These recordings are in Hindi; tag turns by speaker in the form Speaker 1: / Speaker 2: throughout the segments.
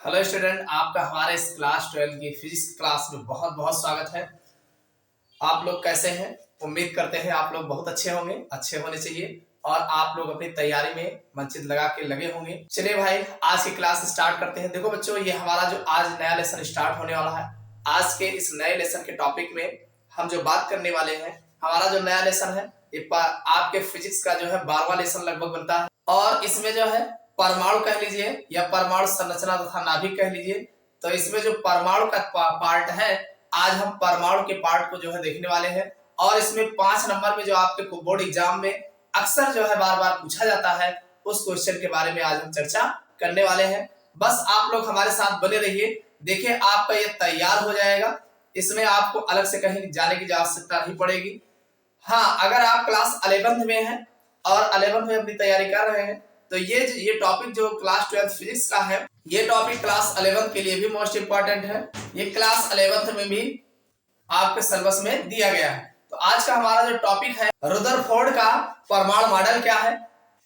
Speaker 1: हेलो स्टूडेंट, आपका हमारे इस क्लास 12 की फिजिक्स क्लास में बहुत बहुत स्वागत है। आप लोग कैसे हैं? उम्मीद करते हैं आप लोग बहुत अच्छे होंगे, अच्छे होने चाहिए और आप लोग अपनी तैयारी में मनचित लगा के लगे होंगे। चलिए भाई, आज की क्लास स्टार्ट करते हैं। देखो बच्चों, ये हमारा जो आज नया लेसन स्टार्ट होने वाला है, आज के इस नए लेसन के टॉपिक में हम जो बात करने वाले हैं, हमारा जो नया लेसन है ये आपके फिजिक्स का जो है 12वां लेसन लगभग बनता है और इसमें जो है परमाणु कह लीजिए या परमाणु संरचना तथा नाभिक कह लीजिए। तो इसमें जो परमाणु का पार्ट है, आज हम परमाणु के पार्ट को जो है देखने वाले हैं और इसमें 5 नंबर में जो आपके बोर्ड एग्जाम में अक्सर जो है बार बार पूछा जाता है, उस क्वेश्चन के बारे में आज हम चर्चा करने वाले हैं। बस आप लोग हमारे साथ बने रहिए। देखिए, आपका ये तैयार हो जाएगा, इसमें आपको अलग से कहीं जाने की आवश्यकता नहीं पड़ेगी। हाँ, अगर आप क्लास 11th में हैं और 11th में अपनी तैयारी कर रहे हैं तो ये टॉपिक जो क्लास 12 फिजिक्स का है, ये टॉपिक क्लास 11 के लिए भी मोस्ट इंपॉर्टेंट है। ये क्लास 11 में भी आपके सिलेबस में दिया गया है। तो आज का हमारा जो टॉपिक है, रुदरफोर्ड का परमाणु मॉडल क्या है।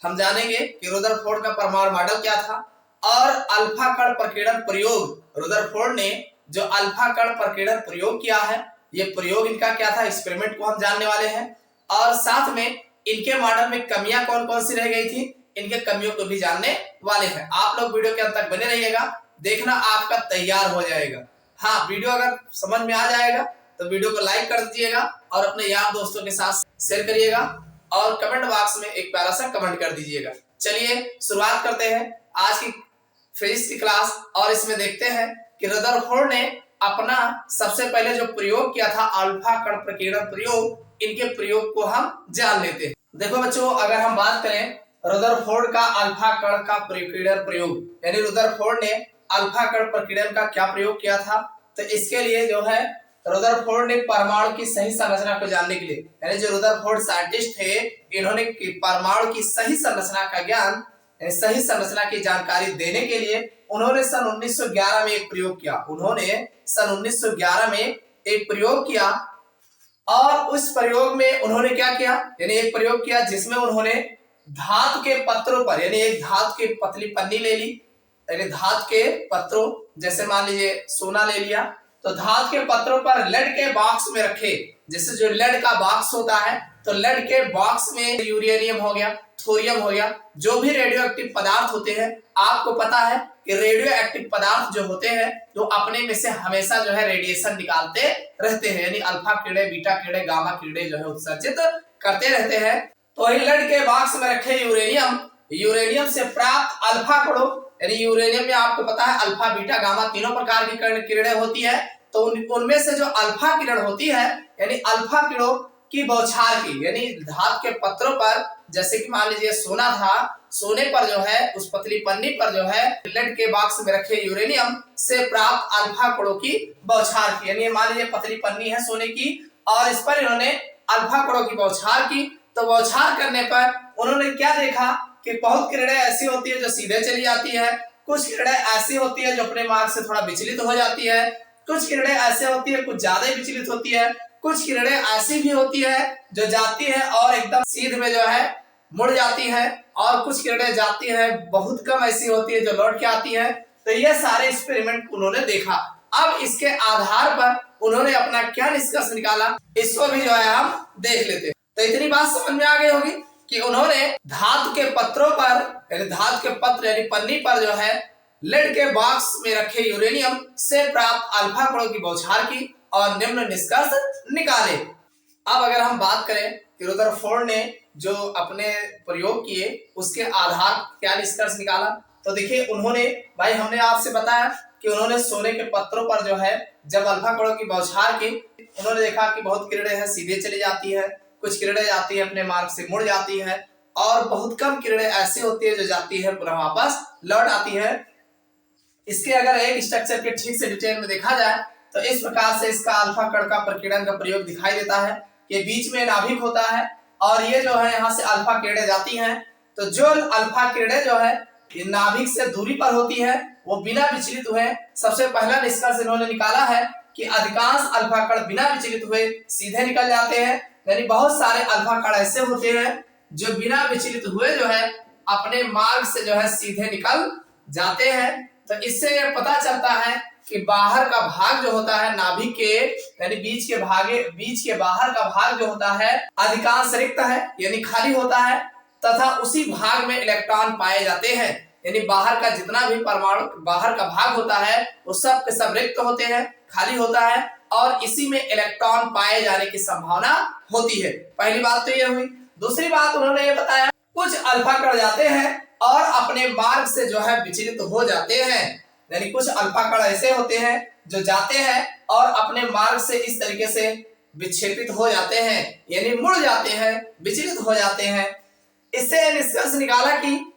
Speaker 1: हम जानेंगे कि रुदरफोर्ड का परमाणु मॉडल क्या था और अल्फा कण प्रकीर्णन प्रयोग, रुदरफोर्ड ने जो अल्फा कण प्रकीर्णन प्रयोग किया है, ये प्रयोग इनका क्या था, एक्सपेरिमेंट को हम जानने वाले हैं और साथ में इनके मॉडल में कमियां कौन कौन सी रह गई थी, इनके कमियों को भी जानने वाले हैं। आप लोग वीडियो के अंत तक बने रहिएगा, देखना आपका तैयार हो जाएगा। हाँ, वीडियो अगर समझ में आ जाएगा तो वीडियो को लाइक कर दीजिएगा और अपने यार दोस्तों के साथ शेयर करिएगा और कमेंट बॉक्स में एक प्यारा सा कमेंट कर दीजिएगा। चलिए शुरुआत करते हैं आज की फिजिक्स की क्लास और इसमें देखते हैं कि रदरफोर्ड ने अपना सबसे पहले जो प्रयोग किया था अल्फा कण प्रकीर्णन प्रयोग, इनके प्रयोग को हम जान लेते हैं। देखो बच्चों, अगर हम बात करें रदरफोर्ड का अल्फा कण का प्रकीर्णन प्रयोग, यानी रदरफोर्ड ने अल्फा कण प्रकीर्णन का क्या प्रयोग किया था, तो इसके लिए जो है रदरफोर्ड ने परमाणु की सही संरचना को जानने के लिए, यानी जो रदरफोर्ड साइंटिस्ट थे, इन्होंने परमाणु की सही संरचना का ज्ञान, सही संरचना की जानकारी देने के लिए उन्होंने सन 1911 में एक प्रयोग किया। उन्होंने सन 1911 में एक प्रयोग किया और उस प्रयोग में उन्होंने क्या किया, यानी एक प्रयोग किया जिसमें उन्होंने धातु के पत्रों पर, यानी एक धातु की पतली पन्नी ले ली, यानी धातु के पत्रों, जैसे मान लीजिए सोना ले लिया, तो धातु के पत्रों पर लेड के बॉक्स में रखे। जैसे जो लेड का बॉक्स होता है, तो लेड के बॉक्स में यूरेनियम हो गया, थोरियम हो गया, जो भी रेडियो एक्टिव पदार्थ होते हैं, आपको पता है कि रेडियो एक्टिव पदार्थ जो होते हैं तो अपने में से हमेशा जो है रेडिएशन निकालते रहते हैं, यानी अल्फा किरणे, बीटा किरणे, गामा किरणे जो है उत्सर्जित करते रहते हैं। तो लेड के बॉक्स में रखे यूरेनियम, यूरेनियम से प्राप्त अल्फा कणों, यानी यूरेनियम में आपको पता है अल्फा, बीटा, गामा तीनों प्रकार की किरणें होती है, तो उनमें से जो अल्फा किरण होती है, यानी अल्फा किरणों की बौछार की, यानी धातु के पत्रों पर, जैसे कि मान लीजिए सोना था, सोने पर जो है उस पतली पन्नी पर जो है लेड के बॉक्स में रखे यूरेनियम से प्राप्त अल्फा कणों की बौछार की, यानी मान लीजिए पतली पन्नी है सोने की और इस पर इन्होंने अल्फा कणों की बौछार की। तो बौछार करने पर उन्होंने क्या देखा कि बहुत किरणें ऐसी होती है जो सीधे चली जाती है, कुछ किरणें ऐसी होती है जो अपने मार्ग से थोड़ा विचलित हो जाती है, कुछ किरणें ऐसे होती है कुछ ज्यादा विचलित होती है, कुछ किरणें ऐसी भी होती है जो जाती है और एकदम सीधे में जो है मुड़ जाती है, और कुछ किरणें जाती है, बहुत कम ऐसी होती है जो लौट के आती है। तो ये सारे एक्सपेरिमेंट उन्होंने देखा। अब इसके आधार पर उन्होंने अपना क्या निष्कर्ष निकाला, इसको भी जो है हम देख लेते हैं। तो इतनी बात समझ में आ गई होगी कि उन्होंने धातु के पत्रों पर, यानी धातु के पत्र यानी पन्नी पर जो है लेड के बॉक्स में रखे यूरेनियम से प्राप्त अल्फा कणों की बौछार की और निम्न निष्कर्ष निकाले। अब अगर हम बात करें कि रदरफोर्ड ने जो अपने प्रयोग किए उसके आधार क्या निष्कर्ष निकाला, तो देखिए उन्होंने, भाई हमने आपसे बताया कि उन्होंने सोने के पत्रों पर जो है जब अल्फा कणों की बौछार की, उन्होंने देखा कि बहुत किरणें हैं सीधे चली जाती है, कुछ किरणें जाती है अपने मार्ग से मुड़ जाती है, और बहुत कम किरणें ऐसी होती है जो जाती है पुनः वापस लौट आती है। इसके अगर एक स्ट्रक्चर के ठीक से डिटेल में देखा जाए तो इस प्रकार से इसका अल्फा कण का प्रकीर्णन का प्रयोग दिखाई देता है कि बीच में नाभिक होता है और ये जो है यहाँ से अल्फा किरणें जाती हैं। तो जो अल्फा किरणें जो है ये नाभिक से दूरी पर होती है, वो बिना विचलित हुए, सबसे पहला निष्कर्ष इन्होंने निकाला है कि अधिकांश अल्फा कण बिना विचलित हुए सीधे निकल जाते हैं, यानी बहुत सारे अल्फा कण ऐसे होते हैं जो बिना विचलित हुए जो है अपने मार्ग से जो है सीधे निकल जाते हैं। तो इससे ये पता चलता है कि बाहर का भाग जो होता है नाभिक के यानी बीच के बाहर का भाग जो होता है अधिकांश रिक्त है यानी खाली होता है, तथा उसी भाग में इलेक्ट्रॉन पाए जाते हैं। यानी बाहर का जितना भी परमाणु बाहर का भाग होता है वो सब के सब रिक्त होते हैं, खाली होता है, और इसी में इलेक्ट्रॉन पाए जाने की संभावना होती है। पहली बात तो ये हुई। दूसरी बात उन्होंने ये बताया कुछ अल्फा कण जाते हैं और अपने मार्ग से जो है विचलित हो जाते हैं। यानी कुछ अल्फा कण ऐसे होते हैं जो जाते हैं और अपने मार्ग से इस तरीके से विक्षेपित हो जाते हैं, यानी मुड़ जाते हैं, विचलित हो जाते हैं। इससे निष्कर्ष निकाला कि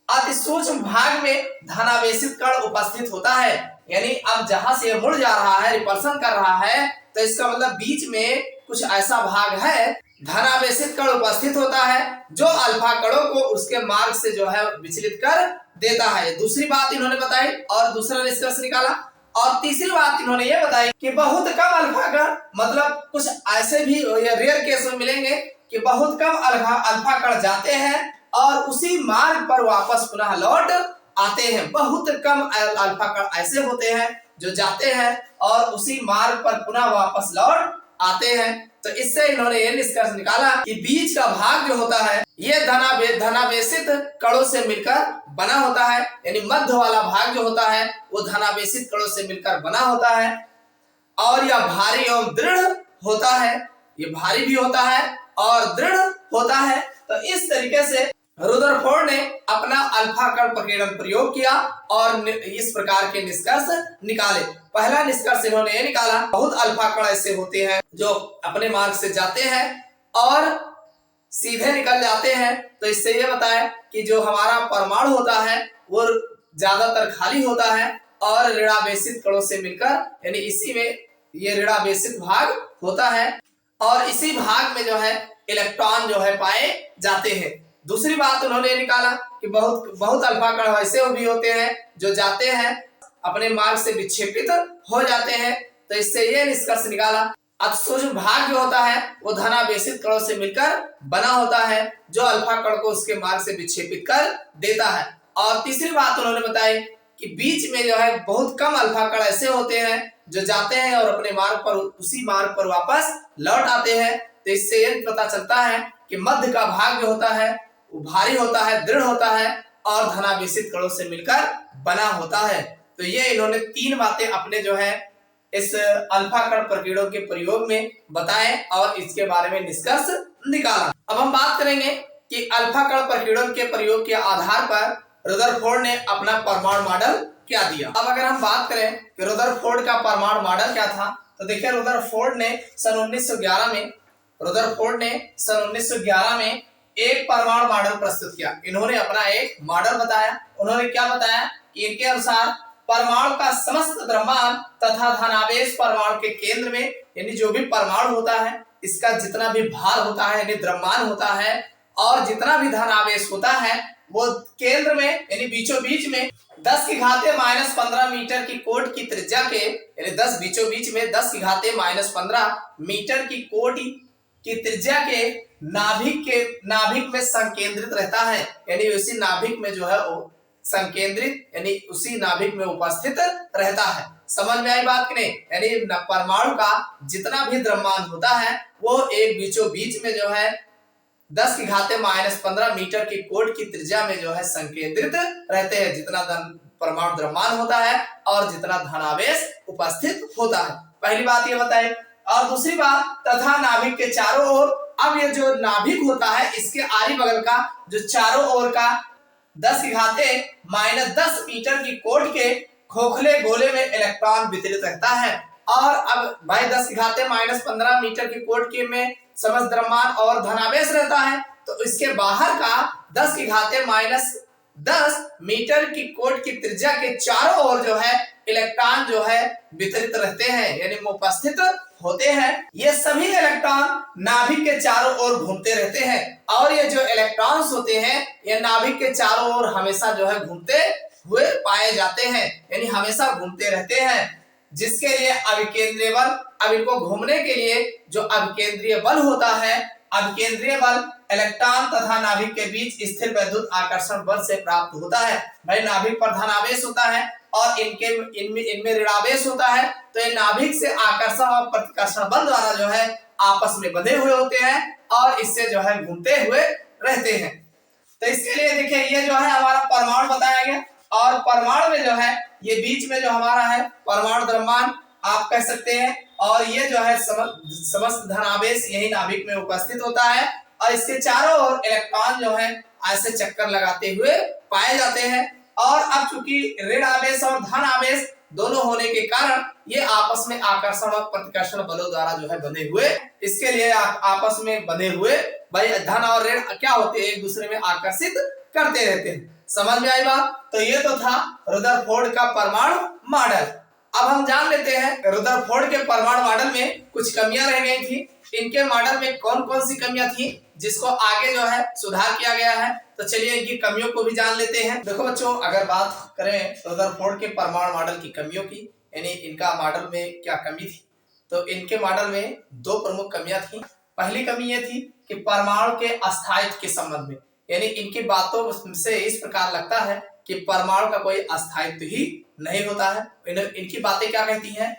Speaker 1: अति सूक्ष्म भाग में धनावेशित कण उपस्थित होता है। यानी अब जहां से मुड़ जा रहा है, रिपल्सन कर रहा है, तो इसका मतलब बीच में कुछ ऐसा भाग है धनावेशित कण उपस्थित होता है जो अल्फा कणों को उसके मार्ग से जो है विचलित कर देता है। दूसरी बात इन्होंने बताई और दूसरा निष्कर्ष निकाला। और तीसरी बात इन्होंने ये बताई कि बहुत कम अल्फा कण, मतलब कुछ ऐसे भी रेयर केस में मिलेंगे कि बहुत कम अल्फा कण जाते हैं और उसी मार्ग पर वापस पुनः लौट आते हैं। बहुत कम अल्फा कण ऐसे होते हैं जो जाते हैं और उसी मार्ग पर पुनः वापस लौट आते हैं। तो इससे इन्होंने ये निष्कर्ष निकाला कि बीच का भाग जो होता है ये धनावेशित कणों से मिलकर बना होता है। यानी मध्य वाला भाग जो होता है वो धनावेशित कणों से मिलकर बना होता है और यह भारी एवं दृढ़ होता है। ये भारी भी होता है और दृढ़ होता है। तो इस तरीके से रुदरफोर्ड ने अपना अल्फा कण प्रकीर्णन प्रयोग किया और इस प्रकार के निष्कर्ष निकाले। पहला निष्कर्ष इन्होंने ये निकाला बहुत अल्फा कण ऐसे होते हैं जो अपने मार्ग से जाते हैं और सीधे निकल जाते हैं। तो इससे ये बताया कि जो हमारा परमाणु होता है वो ज्यादातर खाली होता है और ऋणावेशित कणों से मिलकर, यानी इसी में ये ऋणावेशित भाग होता है और इसी भाग में जो है इलेक्ट्रॉन जो है पाए जाते हैं। दूसरी बात उन्होंने निकाला कि बहुत अल्फा कण ऐसे भी होते हैं जो जाते हैं अपने मार्ग से विक्षेपित हो जाते हैं। तो इससे ये निष्कर्ष निकाला अतिसूक्ष्म भाग जो होता है वो धनावेशित कणों से मिलकर बना होता है जो अल्फा कण को उसके मार्ग से विक्षेपित कर देता है। और तीसरी बात उन्होंने बताई कि बीच में जो है बहुत कम अल्फा कण ऐसे होते हैं जो जाते हैं और अपने मार्ग पर उसी मार्ग पर वापस लौट आते हैं। तो इससे ये पता चलता है कि मध्य का भाग जो होता है वो भारी होता है, दृढ़ होता है और धनावेशित कणों से मिलकर बना होता है। तो ये इन्होंने तीन बातें अपने जो है इस अल्फा कण प्रकीर्णन के प्रयोग में बताए और इसके बारे में निष्कर्ष निकाला। अब हम बात करेंगे कि अल्फा कण प्रकीर्णन के प्रयोग के आधार पर रुदरफोर्ड ने अपना परमाणु मॉडल क्या दिया। अब अगर हम बात करें कि रुदरफोर्ड का परमाणु मॉडल क्या था, तो देखिए रुदरफोर्ड ने सन 1911 में एक परमाणु मॉडल प्रस्तुत किया। इन्होंने अपना एक मॉडल बताया। उन्होंने क्या बताया कि इनके अनुसार परमाणु का समस्त द्रव्यमान तथा धनावेश परमाणु के केंद्र में, यानी जो भी परमाणु होता है इसका जितना भी भार होता है यानी द्रव्यमान होता है और जितना भी धनावेश होता है वो केंद्र में यानी बीचों बीच में 10⁻⁻15 मीटर की कोट की त्रिज्या के, यानी 10 बीचों बीच में 10⁻⁻15 मीटर की कोट की त्रिज्या के नाभिक में संकेंद्रित रहता है। यानी उसी नाभिक में जो है वो संकेंद्रित यानी उसी नाभिक में उपस्थित रहता है। समझ में आई बात कि नहीं? यानी परमाणु का जितना भी द्रव्यमान होता है वो एक बीचों बीच में जो है 10⁻⁻15 मीटर की कोट की त्रिज्या में जो है संकेंद्रित रहते हैं, जितना परमाणु द्रव्यमान होता है और जितना धनावेश उपस्थित होता है। पहली बात ये बताई। और दूसरी बात तथा नाभिक के चारों ओर, अब ये जो नाभिक होता है इसके आरी बगल का जो चारों ओर का 10⁻10 मीटर की कोट के खोखले गोले में इलेक्ट्रॉन वितरित रहता है। और अब भाई 10⁻⁻15 मीटर की कोट के में समस्त द्रव्यमान और धनावेश रहता है, तो इसके बाहर का 10⁻10 मीटर की कोट की त्रिज्या के चारों ओर जो है इलेक्ट्रॉन जो है वितरित रहते हैं यानी उपस्थित होते हैं। ये सभी इलेक्ट्रॉन नाभिक के चारों ओर घूमते रहते हैं और ये जो इलेक्ट्रॉन्स होते हैं ये नाभिक के चारों ओर हमेशा जो है घूमते हुए पाए जाते हैं, यानी हमेशा घूमते रहते हैं, जिसके लिए अभिकेंद्रीय बल, अब इनको घूमने के लिए जो अभिकेंद्रीय बल होता है, अभिकेंद्रीय बल इलेक्ट्रॉन तथा नाभिक के बीच स्थिर वैद्युत आकर्षण बल से प्राप्त होता है। भाई नाभिक पर धनावेश होता है और इनमें ऋणावेश होता है, तो ये नाभिक से आकर्षण और प्रतिकर्षण बल द्वारा जो है आपस में बंधे हुए होते हैं और इससे जो है घूमते हुए रहते हैं। तो इसके लिए देखिए ये जो है हमारा परमाणु बताया गया, और परमाणु में जो है ये बीच में जो हमारा है परमाणु द्रव्यमान आप कह सकते हैं, और ये जो है समस्त धनावेश यही नाभिक में उपस्थित होता है, और इसके चारों ओर इलेक्ट्रॉन जो है ऐसे चक्कर लगाते हुए पाए जाते हैं। और अब चूंकि ऋण आवेश और धन आवेश दोनों होने के कारण ये आपस में आकर्षण और प्रतिकर्षण बलों द्वारा जो है बंधे हुए, इसके लिए आपस में बंधे हुए भाई धन और ऋण क्या होते हैं एक दूसरे में आकर्षित करते रहते हैं। समझ में आई बात? तो ये तो था रुदरफोर्ड का परमाणु मॉडल। अब हम जान लेते हैं रुदरफोर्ड के परमाणु मॉडल में कुछ कमियां रह गई थी। इनके मॉडल में कौन कौन सी कमियां थी जिसको आगे जो है सुधार किया गया है, तो चलिए इनकी कमियों को भी जान लेते हैं। देखो बच्चों, अगर बात करें रुदरफोर्ड के परमाणु मॉडल की कमियों की, यानी इनका मॉडल में क्या कमी थी, तो इनके मॉडल में दो प्रमुख कमियां थी। पहली कमी ये थी कि परमाणु के अस्थायित्व के संबंध में, यानी इनकी बातों से इस प्रकार लगता है कि परमाणु का कोई अस्थायित्व ही नहीं होता है। इनकी बातें क्या कहती हैं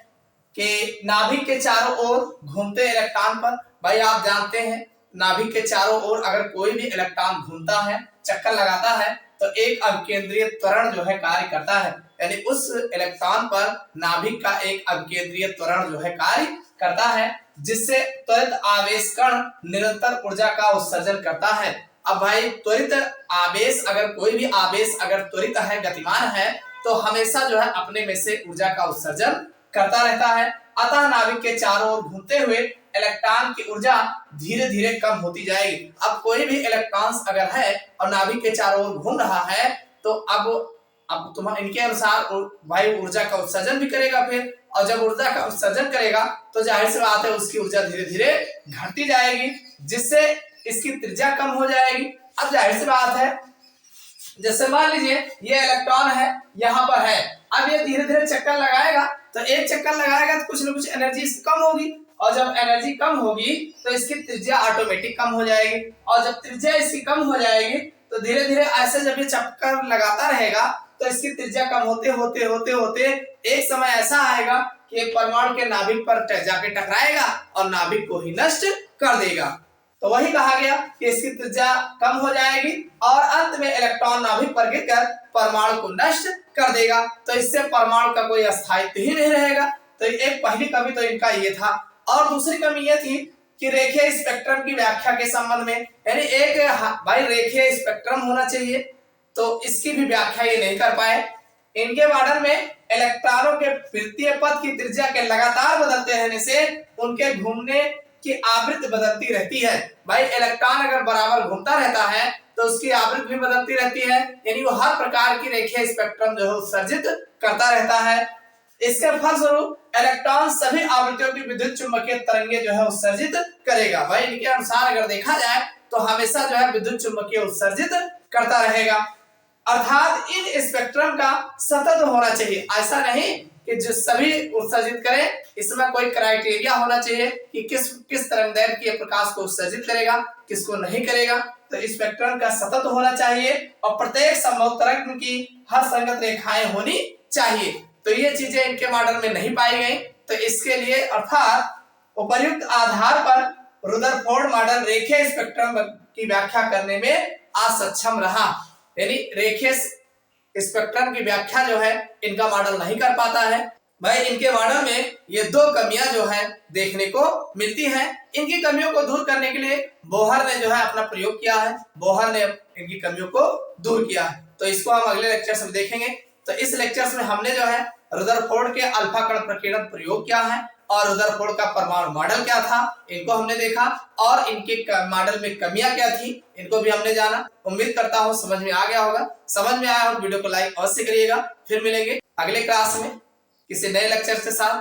Speaker 1: कि नाभिक के चारों ओर घूमते इलेक्ट्रॉन पर, भाई आप जानते हैं नाभिक के चारों ओर अगर कोई भी इलेक्ट्रॉन घूमता है, चक्कर लगाता है, तो एक अभिकेंद्रीय त्वरण जो है कार्य करता है, यानी उस इलेक्ट्रॉन पर नाभिक का एक अभिकेंद्रीय त्वरण जो है कार्य करता है, जिससे त्वरित आवेश कण निरंतर ऊर्जा का उत्सर्जन करता है। अब भाई त्वरित आवेश, अगर कोई भी आवेश अगर त्वरित है, गतिमान है, तो हमेशा जो है अपने में से ऊर्जा का उत्सर्जन करता रहता है। अतः नाभिक के चारों ओर घूमते हुए इलेक्ट्रॉन की ऊर्जा धीरे धीरे कम होती जाएगी। अब कोई भी इलेक्ट्रॉन्स अगर है और नाभिक के चारों ओर घूम रहा है, तो अब तुम्हारे इनके अनुसार भाई ऊर्जा का उत्सर्जन भी करेगा फिर, और जब ऊर्जा का उत्सर्जन करेगा तो जाहिर सी बात है उसकी ऊर्जा धीरे धीरे घटती जाएगी, जिससे इसकी त्रिज्या कम हो जाएगी। अब जाहिर सी बात है, जैसे मान लीजिए ये इलेक्ट्रॉन है यहाँ पर है, अब ये धीरे धीरे चक्कर लगाएगा, तो एक चक्कर लगाएगा तो कुछ न कुछ एनर्जी कम होगी, और जब एनर्जी कम होगी तो इसकी त्रिज्या ऑटोमेटिक कम हो जाएगी, और जब त्रिज्या इसकी कम हो जाएगी तो धीरे धीरे ऐसे जब ये चक्कर लगाता रहेगा तो इसकी त्रिज्या कम होते होते होते होते एक समय ऐसा आएगा कि एक परमाणु के नाभिक पर जाके टकराएगा और नाभिक को ही नष्ट कर देगा। तो वही कहा गया कि इसकी त्रिज्या कम हो जाएगी और अंत में इलेक्ट्रॉन नाभिक पर गिरकर परमाणु को नष्ट कर देगा, तो इससे परमाणु का कोई अस्थायित्व ही नहीं रहेगा। तो एक पहली कमी तो इनका ये था। और दूसरी कमी ये थी कि रेखीय स्पेक्ट्रम की व्याख्या के संबंध में, यानी एक भाई रेखीय स्पेक्ट्रम होना चाहिए, तो इसकी भी व्याख्या ये नहीं कर पाए। इनके मॉडल में इलेक्ट्रॉनों के वृत्तीय पथ की त्रिज्या के लगातार बदलते रहने से उनके घूमने की आवृत्ति बदलती रहती है। भाई इलेक्ट्रॉन अगर बराबर घूमता रहता है तो उसकी आवृत्ति भी बदलती रहती है, यानी वो हर प्रकार की रेखीय स्पेक्ट्रम जो है उत्सर्जित करता रहता है। इसके फलस्वरूप इलेक्ट्रॉन सभी आवृत्तियों की विद्युत चुंबकीय तरंगे जो है उत्सर्जित करेगा। भाई इनके अनुसार अगर देखा जाए तो हमेशा जो है विद्युत चुंबकीय उत्सर्जित करता रहेगा, अर्थात इन स्पेक्ट्रम का सतत होना चाहिए। ऐसा नहीं कि जो सभी उत्सर्जित करे, इसमें कोई क्राइटेरिया होना चाहिए कि किस तरंगदैर्घ्य की प्रकाश को उत्सर्जित करेगा, किसको नहीं करेगा। तो स्पेक्ट्रम का सतत होना चाहिए और प्रत्येक संभव तरंग की हर संगत रेखाएं होनी चाहिए। तो ये चीजें इनके मॉडल में नहीं पाई गई। तो इसके लिए अर्थात उपर्युक्त आधार पर रुदरफोर्ड मॉडल रेखीय स्पेक्ट्रम की व्याख्या करने में असक्षम रहा, यानी रेखीय स्पेक्ट्रम की व्याख्या जो है इनका मॉडल नहीं कर पाता है। भाई इनके मॉडल में ये दो कमियां जो है देखने को मिलती हैं। इनकी कमियों को दूर करने के लिए बोहर ने जो है अपना प्रयोग किया है, बोहर ने इनकी कमियों को दूर किया है। तो इसको हम अगले लेक्चर में देखेंगे। तो इस लेक्चर में हमने जो है रुदरफोर्ड के अल्फा कण प्रकीर्णन प्रयोग क्या है और रुदरफोर्ड का परमाणु मॉडल क्या था, इनको हमने देखा, और इनके मॉडल में कमियां क्या थी इनको भी हमने जाना। उम्मीद करता हूं समझ में आ गया होगा। समझ में आया हो वीडियो को लाइक अवश्य करिएगा। फिर मिलेंगे अगले क्लास में किसी नए लेक्चर के साथ।